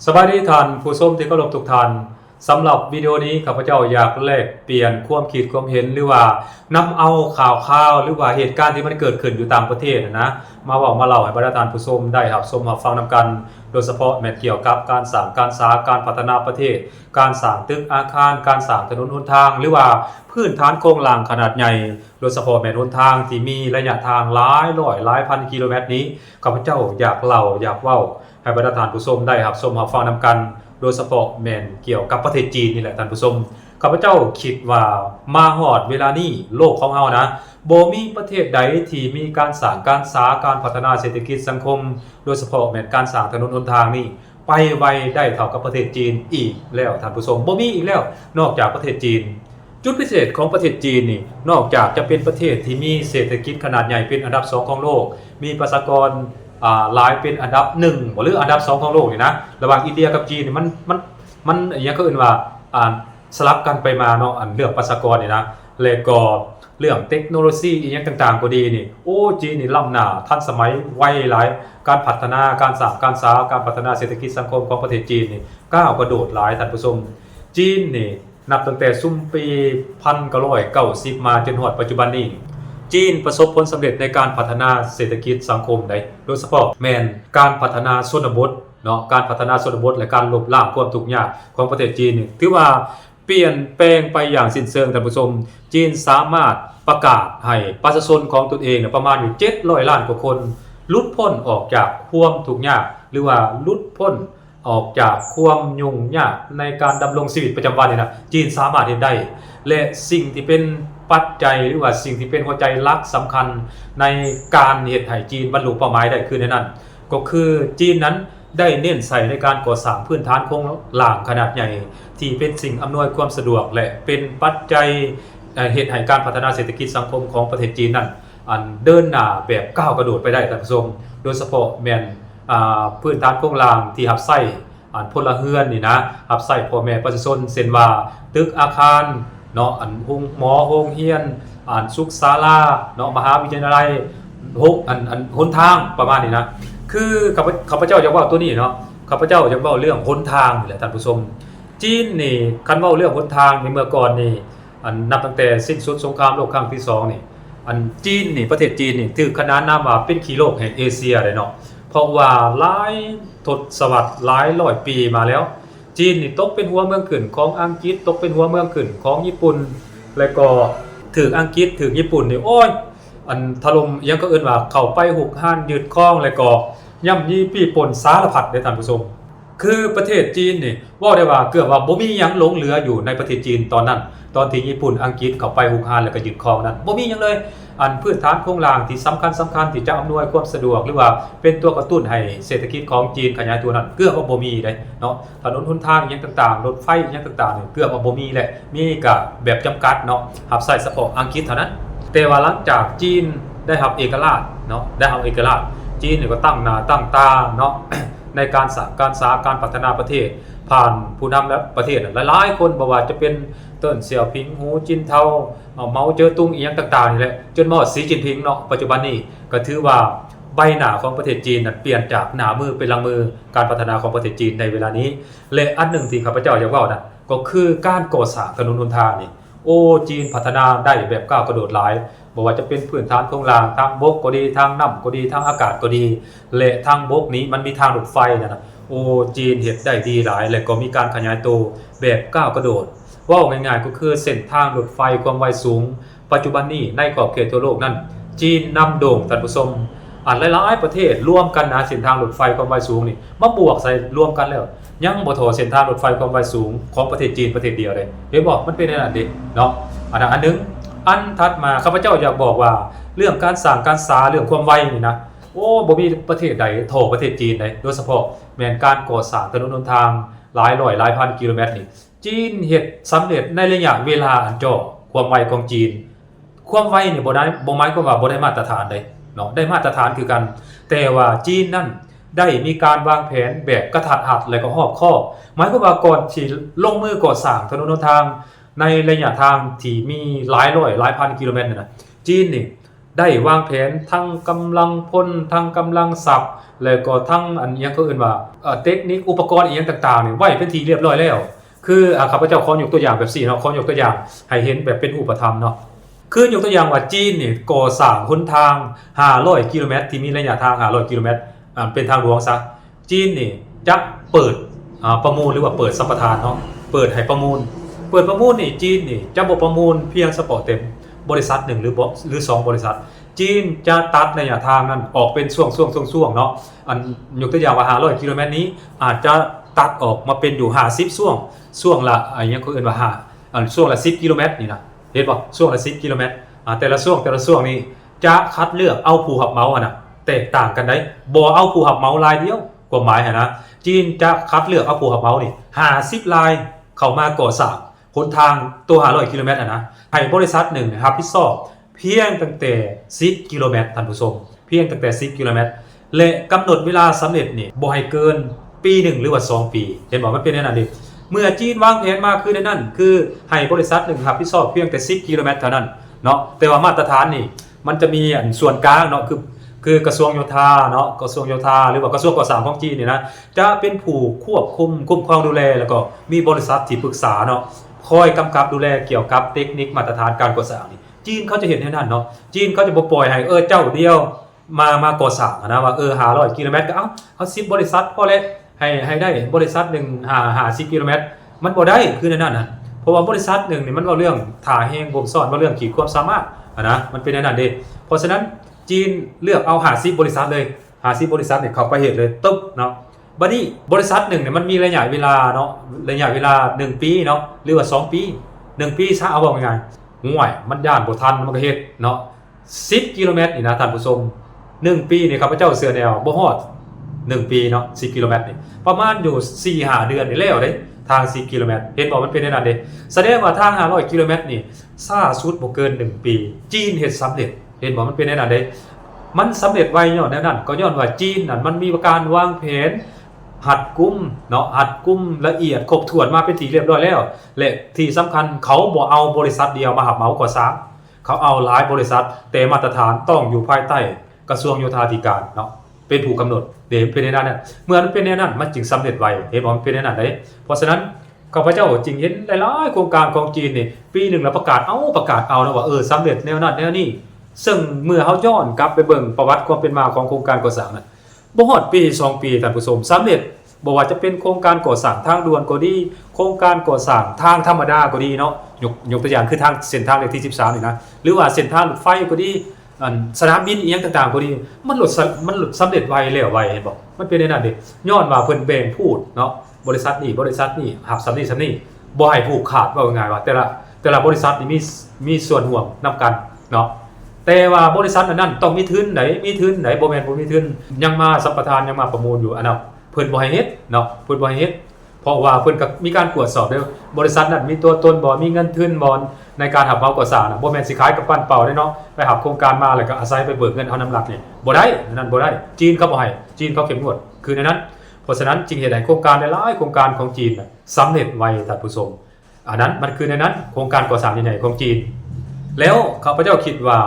สบายดีท่านผู้ชมที่เคารพทุกท่านสำหรับวิดีโอนี้ข้าพเจ้าอยากแลกเปลี่ยนความคิดความเห็นหรือว่านำเอาข่าวหรือว่าเหตุการณ์ที่มันเกิดขึ้นอยู่ต่างประเทศนะมาบอกมาเล่าให้บรรดาท่านผู้ชมได้รับชมรับฟังนำกันโดยเฉพาะแม้เกี่ยวกับการสร้างการสาการพัฒนาประเทศการสร้างตึกอาคารการสร้างถนนหนทางหรือว่าพื้นฐานโครงหลังขนาดใหญ่โดยเฉพาะแม้หนทางที่มีระยะทางหลายร้อยหลายพันกิโลเมตรนี้ข้าพเจ้าอยากเล่าอยากเว้าให้บรรดาท่านผู้ชมได้รับชมรับฟังนำกันโดยเฉพาะแม่นเกี่ยวกับประเทศจีนนี่แหละท่านผู้ชมข้าพเจ้าคิดว่ามาฮอดเวลานี้โลกของเฮานะบ่มีประเทศใดที่มีการสร้างการสาการพัฒนาเศรษฐกิจสังคมโดยเฉพาะแม่นการสร้างถนนหนทางนี่ไปไวได้เท่ากับประเทศจีนอีกแล้วท่านผู้ชมบ่มีอีกแล้วนอกจากประเทศจีนจุดพิเศษของประเทศจีนนี่นอกจากจะเป็นประเทศที่มีเศรษฐกิจขนาดใหญ่เป็นอันดับ2ของโลกมีประชากรหลายเป็นอันดับ1หรืออันดับ2ของโลกนี่นะระหว่างอินเดียกับจีนนี่มันอย่างก็อื่นว่าสลับกันไปมาเนาะอันเรื่องประชากรนี่นะแล้วก็เรื่องเทคโนโลยีอีกอย่างต่างๆก็ดีนี่โอ้จีนนี่ล้ำหน้าทันสมัยไวหลายการพัฒนาการสร้างการสาการพัฒนาเศรษฐกิจสังคมของประเทศจีนนี่ก้าวกระโดดหลายท่านผู้ชมจีนนี่นับตั้งแต่ซุ่มปี1990มาจนฮอดปัจจุบันนี้จีนประสบผลสำเร็จในการพัฒนาเศรษฐกิจสังคมได้โดยเฉพาะแม่นการพัฒนาชนบทเนาะการพัฒนาชนบทและการลดละความทุกข์ยากของประเทศจีนนี่ถือว่าเปลี่ยนแปลงไปอย่างสิ้นเชิงท่านผู้ชมจีนสามารถประกาศให้ประชาชนของตนเองประมาณอยู่700ล้านกว่าคนหลุดพ้นออกจากความทุกข์ยากหรือว่าหลุดพ้นออกจากความยุ่งยากในการดำรงชีวิตประจำวันนี่นะจีนสามารถเฮ็ดได้และสิ่งที่เป็นปัจจัยหรือว่าสิ่งที่เป็นหัวใจหลักสำคัญในการเฮ็ดให้จีนบรรลุเป้าหมายได้คือในนั้นก็คือจีนนั้นได้เน้นใส่ในการก่อสร้างพื้นฐานโครงหลังขนาดใหญ่ที่เป็นสิ่งอำนวยความสะดวกและเป็นปัจจัยเหตุให้การพัฒนาเศรษฐกิจสังคมของประเทศจีนนั้นเดินหน้าแบบก้าวกระโดดไปได้ท่านผู้ชมโดยเฉพาะแม่นพื้นฐานโครงหลังที่รับใช้พลเรือนนี่นะรับใช้พ่อแม่ประชาชนเช่นว่าตึกอาคารเนาะหมอโรงเรียนสุขศาลาเนาะมหาวิทยาลัยหนทางประมาณนี้นะคือข้าพเจ้าอยากว่าตัวนี้เนาะข้าพเจ้าอยากเว้าเรื่องหนทางนี่แหละท่านผู้ชมจีนนี่คันเว้าเรื่องหนทางในเมื่อก่อนนี่นับตั้งแต่สิ้นสุดสงครามโลกครั้งที่2นี่จีนนี่ประเทศจีนนี่ถือขนานนามว่าเป็นขี้โลกแห่งเอเชียเลยเนาะเพราะว่าหลายทศวรรษหลายร้อยปีมาแล้วจีนนี่ตกเป็นหัวเมืองขึ้นของอังกฤษตกเป็นหัวเมืองขึ้นของญี่ปุ่นแล้วก็ถืออังกฤษถือญี่ปุ่นนี่โอ้ยถล่มยังก็เอิ้นว่าเข้าไปหุกห้านยึดครองแล้วก็ย่ำยีปี้ปนสารพัดเด้อท่านผู้ชมคือประเทศจีนนี่ว่าได้ว่าเกือบว่าบ่มีหยังหลงเหลืออยู่ในประเทศจีนตอนนั้นตอนที่ญี่ปุ่นอังกฤษเข้าไปหุกห้านแล้วก็ยึดครองนั้นบ่มีหยังเลยพื้นฐานโครงหลังที่สำคัญที่จะอำนวยความสะดวกหรือว่าเป็นตัวกระตุ้นให้เศรษฐกิจของจีนขยายตัวนั้นเกือบว่าบ่มีเด้เนาะถนนหนทางอีหยังต่างๆรถไฟอีหยังต่างๆนี่เกือบว่าบ่มีแหละมีก็แบบจำกัดเนาะรับใช้เฉพาะอังกฤษเท่านั้นแต่ว่าหลังจากจีนได้รับเอกราชเนาะได้รับเอกราชจีนนี่ก็ตั้งหน้าตั้งตาเนาะ ในการสร้างการสาการพัฒนาประเทศผ่านผู้นำและประเทศหลายๆคนบ่ว่าจะเป็นเติ้นเสี่ยวผิงหูจินเทาเมาเจ๋อตุงอีหยังต่างๆนี่แหละจนมาสีจิ้นผิงเนาะปัจจุบันนี้ก็ถือว่าใบหน้าของประเทศจีนนั้นเปลี่ยนจากหน้ามือเป็นหลังมือการพัฒนาของประเทศจีนในเวลานี้และอันหนึ่งที่ข้าพเจ้าอยากเว้านั่นก็คือการก่อสร้างถนนหนทางนี่โอ้จีนพัฒนาได้แบบก้าวกระโดดหลายบ่ว่าจะเป็นพื้นฐานโครงหลังทางบกก็ดีทางน้ำก็ดีทางอากาศก็ดีและทางบกนี้มันมีทางรถไฟนะโอ้จีนเฮ็ดได้ดีหลายและก็มีการขยายตัวแบบก้าวกระโดดเว้าง่ายๆก็คือเส้นทางรถไฟความไวสูงปัจจุบันนี้ในขอบเขตทั่วโลกนั้นจีนนำโด่งท่านผู้ชมหลายๆประเทศร่วมกันนะเส้นทางรถไฟความไวสูงนี่มาบวกใส่รวมกันแล้วยังบ่เท่าเส้นทางรถไฟความไวสูงของประเทศจีนประเทศเดียวเลยเห็นบ่มันเป็นอันนั้นเด้เนาะอันนึงอันถัดมาข้าพเจ้าอยากบอกว่าเรื่องการสร้างการสาเรื่องความไวนี่นะโอ้บ่มีประเทศใดเท่าประเทศจีนได้โดยเฉพาะแม่นการก่อสร้างถนนหนทางหลายร้อยหลายพันกิโลเมตรนี่จีนเฮ็ดสำเร็จในระยะเวลาอันจ่อความไวของจีนความไวนี่บ่หมายความว่าบ่ได้มาตรฐานใดเนาะได้มาตรฐานคือกันแต่ว่าจีนนั่นได้มีการวางแผนแบบกระทัดรัดและก็รอบคอบหมายความว่าก่อนที่ลงมือก่อสร้างถนนหนทางในระยะทางที่มีหลายร้อยหลายพันกิโลเมตรนะจีนนี่ ได้วางแผนทั้งกำลังพลทั้งกำลังศัพท์แล้วก็ทั้งอันยังก็อื่นว่าเทคนิคอุปกรณ์อีกอย่างต่างๆนี่ไว้เป็นที่เรียบร้อยแล้วคือข้าพเจ้าขอยกตัวอย่างแบบ4เนาะขอยกตัวอย่างให้เห็นแบบเป็นรูปธรรมเนาะคือยกตัวอย่างว่าจีนนี่ก่อสร้างหนทาง500กิโลเมตรที่มีระยะทาง500กิโลเมตรเป็นทางหลวงซะจีนนี่จะเปิดประมูลหรือว่าเปิดสัมปทานเนาะเปิดให้ประมูลนี่จีนนี่จะบ่ประมูลเพียงเฉพาะเต็มบริษัท1หรือ2บริษัทจีนจะตัดระยะทางนั้นออกเป็นช่วงเนาะอันยกตัวอย่างว่า500กิโลเมตรนี้อาจจะตัดออกมาเป็นอยู่50ช่วงละอย่างก็เอิ้นว่าช่วงละ10กิโลเมตรนี่นะเห็นบ่ช่วงละ10กิโลเมตรแต่ละช่วงนี้จะคัดเลือกเอาผู้รับเหมาน่ะแตกต่างกันได้บ่เอาผู้รับเหมารายเดียวกฎหมายนะจีนจะคัดเลือกเอาผู้รับเหมานี่50รายเข้ามาก่อสร้างหนทางตัว500กิโลเมตรนะให้บริษัทหนึ่งรับผิดชอบเพียงตั้งแต่10กิโลเมตรท่านผู้ชมเพียงตั้งแต่10กิโลเมตรและกำหนดเวลาสำเร็จนี่บ่ให้เกินปี1หรือว่า2ปีเห็นบ่มันเป็นแน่นอนดิเมื่อจีนวางแผนมาคือในนั้นคือให้บริษัทหนึ่งรับผิดชอบเพียงแต่10กิโลเมตรเท่านั้นเนาะแต่ว่ามาตรฐานนี่มันจะมีส่วนกลางเนาะคือกระทรวงโยธาเนาะกระทรวงโยธาหรือว่ากระทรวงก่อสร้างของจีนนี่นะจะเป็นผู้ควบคุมคุ้มครองดูแลแล้วก็มีบริษัทที่ปรึกษาเนาะคอยกำกับดูแลเกี่ยวกับเทคนิคมาตรฐานการก่อสร้างนี่จีนเขาจะเห็นแน่นอนเนาะจีนเขาจะบ่ปล่อยให้เจ้าเดียวมาก่อสร้างนะว่า500กิโลเมตรก็เอา10บริษัทพอแล้วให้ได้บริษัทนึง50กิโลเมตรมันบ่ได้คือนั่นน่ะเพราะว่าบริษัทนึงนี่มันว่าเรื่องท่าแฮงบ่มซ่อนว่าเรื่องขีดความสามารถนะมันเป็นนั่นเด้เพราะฉะนั้นจีนเลือกเอา50บริษัทเลย50บริษัทเนี่ยเข้าไปเฮ็ดเลยตึ๊บเนาะบัดนี้บริษัทนึงเนี่ยมันมีระยะเวลาเนาะระยะเวลา1ปีเนาะหรือว่า2ปี1ปีซะเอาว่าง่ายๆห่วยมันย่านบ่ทันมันก็เฮ็ดเนาะ10กิโลเมตรนี่นะท่านผู้ชม1ปีนี่ข้าพเจ้าเสือแนวบ่ฮอด1ปีเนาะ10กิโลเมตรนี่ประมาณอยู่ 4-5 เดือนนี่แล้วเด้ทาง10กิโลเมตรเห็นบ่มันเป็นแน่นอนเด้แสดงว่าทาง500กิโลเมตรนี่ช้าสุดบ่เกิน1ปีจีนเฮ็ดสำเร็จเห็นบ่มันเป็นแน่นอนเด้มันสำเร็จไวย้อนแน่นั้นก็ย้อนว่าจีนนั่นมันมีการวางแผนหัดกุมเนาะหัดกุมละเอียดครบถ้วนมาเป็นที่เรียบร้อยแล้วและที่สำคัญเขาบ่เอาบริษัทเดียวมารับเหมาก่อสร้างเขาเอาหลายบริษัทแต่มาตรฐานต้องอยู่ภายใต้กระทรวงโยธาธิการเนาะเป็นผู้กำหนดเดี๋ยวเป็นแน่นั้นเมื่อมันเป็นแน่นั้นมันจึงสำเร็จไวเห็นบ่มันเป็นแน่นั้นได้เพราะฉะนั้นข้าพเจ้าจึงเห็นหลายๆโครงการของจีนนี่ปีนึงแล้วประกาศเอานะว่าสำเร็จแนวนั้นแนวนี้ซึ่งเมื่อเฮาย้อนกลับไปเบิ่งประวัติความเป็นมาของโครงการก่อสร้างน่ะบ่ฮอดปี2ปีท่านผู้ชมสำเร็จบ่ว่าจะเป็นโครงการก่อสร้างทางด่วนก็ดีโครงการก่อสร้างทางธรรมดาก็ดีเนาะยกตัวอย่างคือทางเส้นทางเลขที่13นี่นะหรือว่าเส้นทางรถไฟก็ดีสนามบินอีหยังต่างๆก็ดีมันหลุดสำเร็จไวแล้วไวเห็นบ่มันเป็นในนั้นเด้ย้อนว่าเพิ่นแบ่งพูดเนาะบริษัทนี้หับสำนี้บ่ให้ผูกขาดว่าง่ายว่าแต่ละบริษัทนี่มีส่วนร่วมนํกันเนาะแต่ว่าบริษัทนั้นต้องมีทุนไหนบ่แม่นบ่มีทุนยังมาสัมปทานยังมาประมูลอยู่อันนั้นเพิ่นบ่ให้เฮ็ดเนาะเพิ่นบ่ให้เฮ็ดเพราะว่าเพิ่นก็มีการตรวจสอบด้วยบริษัทนั้นมีตัวตนบ่มีเงินทุนบ่ในการรับเหมาก่อสร้างน่ะบ่แม่นสิขายกับปั้นเป่าได้เนาะไปรับโครงการมาแล้วก็อาศัยไปเบิกเงินเอาน้ำหลักนี่บ่ได้นั่นบ่ได้จีนเขาบ่ให้จีนเขาเข้มงวดคือในนั้นเพราะฉะนั้นจึงเฮ็ดให้โครงการหลายๆโครงการของจีนน่ะสำเร็จไวท่านผู้ชมอันนั้นมันคือในนั้นโครงการก่อสร้างใหญ่ๆของจีนแล้วข้าพเจ้าคิดว่า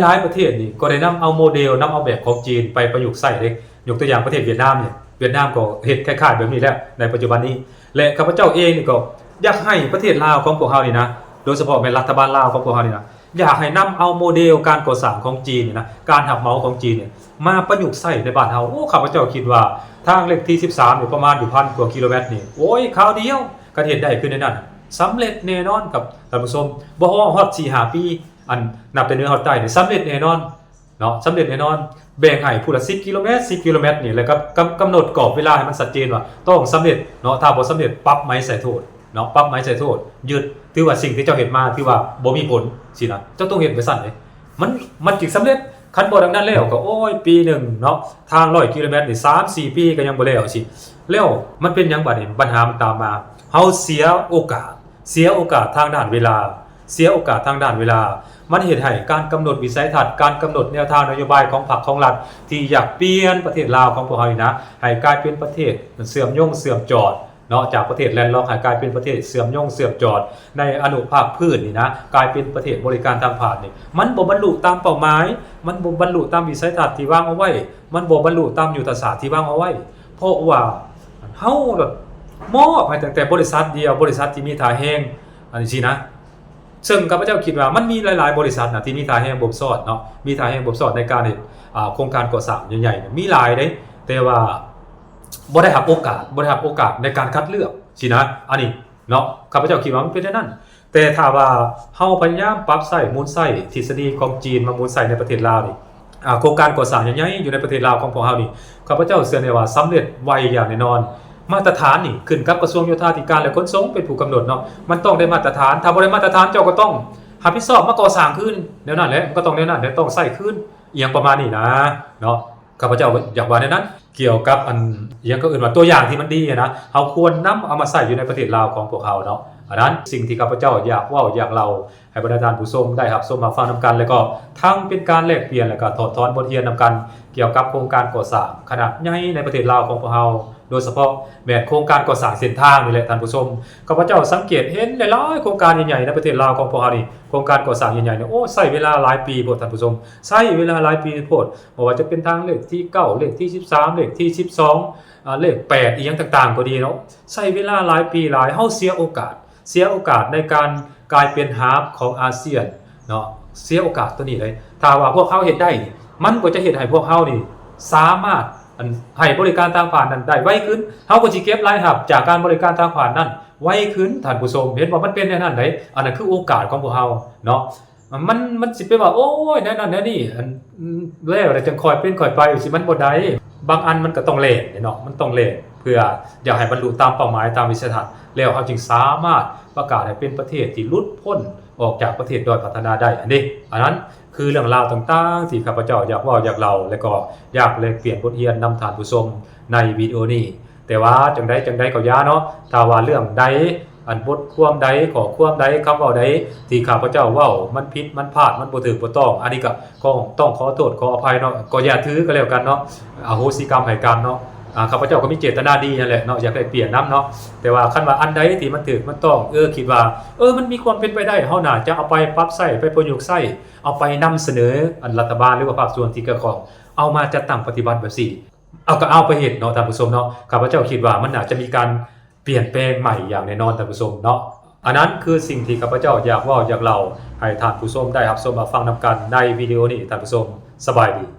หลายๆประเทศนี่ก็ได้นำเอาโมเดลนำเอาแบบของจีนไปประยุกต์ใช้เด้ยกตัวอย่างประเทศเวียดนามเนี่ยเวียดนามก็เฮ็ดคล้ายๆแบบนี้แล้วในปัจจุบันนี้และข้าพเจ้าเองนี่ก็อยากให้ประเทศลาวของพวกเฮานี่นะโดยเฉพาะแม่รัฐบาลลาวของพวกเฮานี่นะอยากให้นำเอาโมเดลการก่อสร้างของจีนนี่นะการรับเหมาของจีนเนี่ยมาประยุกต์ใช้ในบ้านเฮาข้าพเจ้าคิดว่าทางเลขที่13นี่ประมาณอยู่1,000 กว่ากิโลเมตรนี่โอ้ยคราวเดียวก็เฮ็ดได้ขึ้นในนั้นสำเร็จแน่นอนกับท่านผู้ชมบ่ฮอด 4-5 ปีอันนับแต่เหนือฮอดใต้นี่สำเร็จแน่นอนเนาะสำเร็จแน่นอนแบ่งให้ผู้ละ10กิโลเมตรนี่แล้วก็กำหนดกรอบเวลาให้มันชัดเจนว่าต้องสำเร็จเนาะถ้าบ่สำเร็จปรับไม้ใส่โทษเนาะปรับไม้ใส่โทษยึดถือว่าสิ่งที่เจ้าเฮ็ดมาถือว่าบ่มีผลสินะเจ้าต้องเฮ็ดไปซั่นเด้มันจึงสำเร็จคันบ่ดังนั้นแล้วก็โอ้ยปีนึงเนาะทาง100กิโลเมตรนี่ 3-4 ปีก็ยังบ่แล้วสิแล้วมันเป็นหยังบัดนี้ปัญหามันตามมาเฮาเสียโอกาสทางด้านเวลามันเฮ็ดให้การกำหนดวิสัยทัศน์การกำหนดแนวทางนโยบายของพรรคของรัฐที่อยากเปลี่ยนประเทศลาวของพวกเฮานี่นะให้กลายเป็นประเทศเสื่อมจอด เนาะจากประเทศแลนด์ล็อกให้กลายเป็นประเทศเสื่อมย่องเสื่อมจอดในอนุภาคพืชนี่นะกลายเป็นประเทศบริการทางผ่านนี่มันบ่บรรลุตามเป้าหมายมันบ่บรรลุตามวิสัยทัศน์ที่วางเอาไว้มันบ่บรรลุตามยุทธศาสตร์ที่วางเอาไว้เพราะว่าเฮาแบบมอบให้ตั้งแต่บริษัทเดียวบริษัทที่มีท่าแห้งอันนี้สินะซึ่งข้าพเจ้าคิดว่ามันมีหลายๆบริษัทนะที่มีท่าแห้งบ่มสอดเนาะมีท่าแห้งบ่มสอดในการเฮ็ดโครงการก่อสร้างใหญ่ๆมีหลายเด้แต่ว่าบ่ได้รับโอกาสในการคัดเลือกสินะอันนี้เนาะข้าพเจ้าคิดว่ามันเป็นอย่างนั้นแต่ถ้าว่าเฮาพยายามปรับใช้มูลใช้ทฤษฎีของจีนมามูลใช้ในประเทศลาวนี่โครงการก่อสร้างใหญ่ๆอยู่ในประเทศลาวของพวกเฮานี่ข้าพเจ้าเชื่อได้ว่าสำเร็จไวอย่างแน่นอนมาตรฐานนี่ขึ้นกับกระทรวงโยธาธิการและขนส่งเป็นผู้กำหนดเนาะมันต้องได้มาตรฐานถ้าบ่ได้มาตรฐานเจ้าก็ต้องรับผิดชอบมาก่อสร้างขึ้นแนวนั้นแหละมันก็ต้องแนวนั้นต้องใช้ขึ้นอีหยังประมาณนี้นะเนาะข้าพเจ้าอยากว่าในนั้นเกี่ยวกับอันอย่างก็อื่นว่าตัวอย่างที่มันดีนะเฮาควรนำเอามาใส่อยู่ในประเทศลาวของพวกเฮาเนาะอันนั้นสิ่งที่ข้าพเจ้าอยากเว้าอยากเล่าให้บรรดาท่านผู้ชมได้รับชมมาฟังนำกันแล้วก็ทั้งเป็นการแลกเปลี่ยนแล้วก็ถอดถอนบทเรียนนำกันเกี่ยวกับโครงการก่อสร้างขนาดใหญ่ในประเทศลาวของพวกเฮาโดยเฉพาะแบบโครงการก่อสร้างเส้นทางนี่แหละท่านผู้ชมข้าพเจ้าสังเกตเห็นหลายๆโครงการใหญ่ๆในประเทศลาวของพวกเฮานี่โครงการก่อสร้างใหญ่ๆเนี่ยโอ้ใช้เวลาหลายปีโพดท่านผู้ชมใช้เวลาหลายปีโพดบ่ว่าจะเป็นทางเลขที่9เลขที่13เลขที่12เลข8อีหยังต่างๆก็ดีเนาะใช้เวลาหลายปีหลายเฮาเสียโอกาสในการกลายเป็นฮับของอาเซียนเนาะเสียโอกาสตัวนี้เลยถ้าว่าพวกเขาเฮ็ดได้นี่มันก็จะเฮ็ดให้พวกเฮานี่สามารถให้บริการทางผ่านนั้นได้ไวขึ้นเฮาก็สิเก็บรายรับจากการบริการทางผ่านนั้นไวขึ้นท่านผู้ชมเห็นว่ามันเป็นแนวนั้นได้อันนั้นคือโอกาสของพวกเฮาเนาะมันสิไปว่าโอ้ยแนวนั้นแนวนี้แล้วจังค่อยเป็นค่อยไปสิมันบ่ได้บางอันมันก็ต้องเล่นเนาะมันต้องเล่นเพื่ออยากให้บรรลุตามเป้าหมายตามวิสัยทัศน์แล้วเฮาจึงสามารถประกาศให้เป็นประเทศที่หลุดพ้นออกจากประเทศด้อยพัฒนาได้อันนั้นคือเรื่องราวต่างๆที่ข้าพเจ้าอยากเว้าอยากเล่าและก็อยากแลกเปลี่ยนบทเรียนนำท่านผู้ชมในวิดีโอนี้แต่ว่าจังใดก็อย่าเนาะถ้าว่าเรื่องใดอันบทความใดข้อความใดคำเว้าใดที่ข้าพเจ้าเว้ามันผิดมันพลาดมันบ่ถูกบ่ต้องอันนี้ก็ต้องขอโทษขออภัยเนาะก็อย่าถือก็แล้วกันเนาะอโหสิกรรมให้กันเนาะข้าพเจ้าก็มีเจตนาดีนั่นแหละเนาะอยากได้เปลี่ยนนำเนาะแต่ว่าคันว่าอันใดที่มันถูกมันต้องคิดว่ามันมีความเป็นไปได้เฮาน่าจะเอาไปปรับใช้ไปประยุกต์ใช้เอาไปนำเสนออันรัฐบาลหรือว่าภาคส่วนที่เกี่ยวข้องเอามาจัดตั้งปฏิบัติแบบนี้เอาไปเฮ็ดเนาะท่านผู้ชมเนาะข้าพเจ้าคิดว่ามันน่าจะมีการเปลี่ยนแปลงใหม่อย่างแน่นอนท่านผู้ชมเนาะอันนั้นคือสิ่งที่ข้าพเจ้าอยากเว้าอยากเล่าให้ท่านผู้ชมได้รับชมรับฟังนำกันในวิดีโอนี้ท่านผู้ชมสบายดี